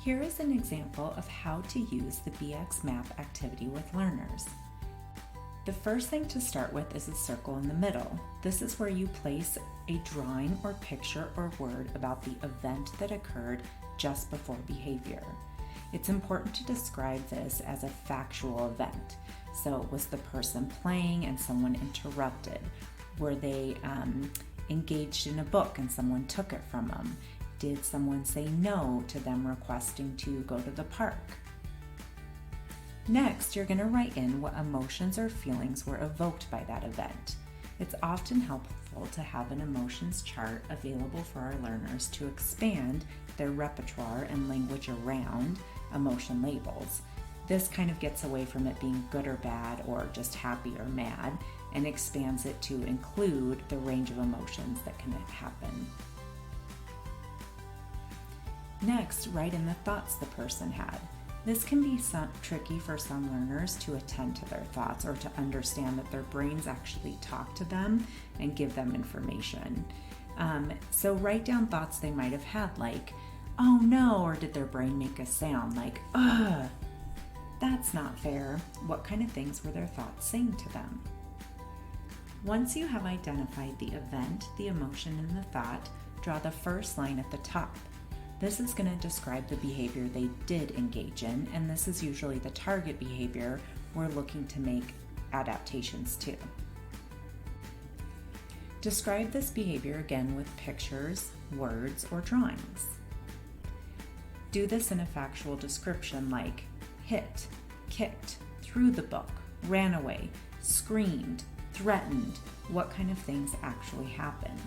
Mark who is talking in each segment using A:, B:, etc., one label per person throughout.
A: Here is an example of how to use the BX Map activity with learners. The first thing to start with is a circle in the middle. This is where you place a drawing or picture or word about the event that occurred just before behavior. It's important to describe this as a factual event. So was the person playing and someone interrupted? Were they engaged in a book and someone took it from them? Did someone say no to them requesting to go to the park? Next, you're going to write in what emotions or feelings were evoked by that event. It's often helpful to have an emotions chart available for our learners to expand their repertoire and language around emotion labels. This kind of gets away from it being good or bad or just happy or mad and expands it to include the range of emotions that can happen. Next, write in the thoughts the person had. This can be tricky for some learners to attend to their thoughts or to understand that their brains actually talk to them and give them information. So write down thoughts they might have had like, oh no, or did their brain make a sound like, ugh, that's not fair. What kind of things were their thoughts saying to them? Once you have identified the event, the emotion, and the thought, draw the first line at the top. This is going to describe the behavior they did engage in, and this is usually the target behavior we're looking to make adaptations to. Describe this behavior again with pictures, words, or drawings. Do this in a factual description like hit, kicked, threw the book, ran away, screamed, threatened, what kind of things actually happened.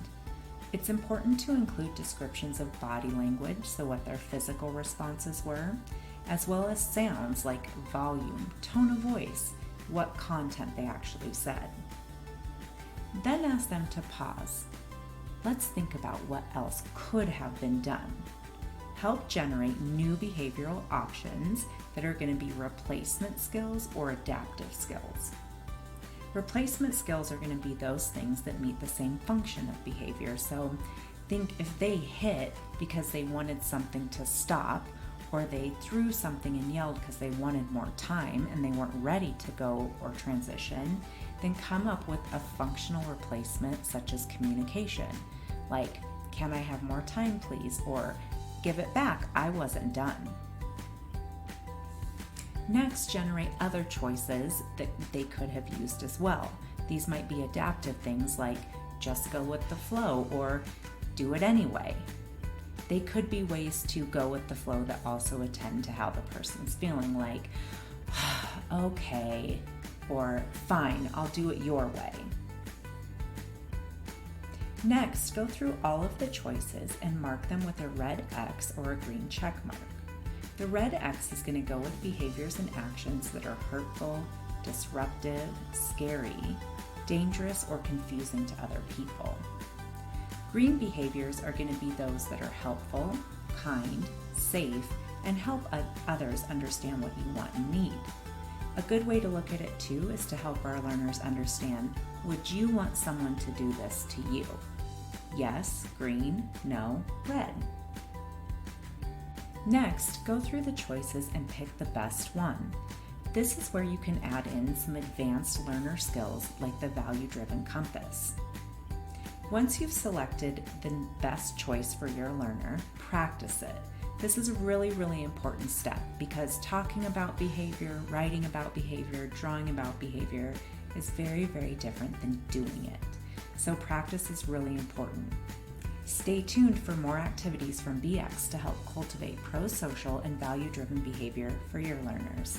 A: It's important to include descriptions of body language, so what their physical responses were, as well as sounds like volume, tone of voice, what content they actually said. Then ask them to pause. Let's think about what else could have been done. Help generate new behavioral options that are going to be replacement skills or adaptive skills. Replacement skills are going to be those things that meet the same function of behavior. So think if they hit because they wanted something to stop, or they threw something and yelled because they wanted more time and they weren't ready to go or transition, then come up with a functional replacement such as communication. Like, can I have more time please? Or give it back, I wasn't done. Next, generate other choices that they could have used as well. These might be adaptive things like just go with the flow or do it anyway. They could be ways to go with the flow that also attend to how the person's feeling, like, okay, or fine, I'll do it your way. Next, go through all of the choices and mark them with a red X or a green check mark. The red X is going to go with behaviors and actions that are hurtful, disruptive, scary, dangerous, or confusing to other people. Green behaviors are going to be those that are helpful, kind, safe, and help others understand what you want and need. A good way to look at it too is to help our learners understand, would you want someone to do this to you? Yes, green, no, red. Next, go through the choices and pick the best one. This is where you can add in some advanced learner skills like the value-driven compass. Once you've selected the best choice for your learner, practice it. This is a really, really important step because talking about behavior, writing about behavior, drawing about behavior is very, very different than doing it. So practice is really important. Stay tuned for more activities from BX to help cultivate pro-social and value-driven behavior for your learners.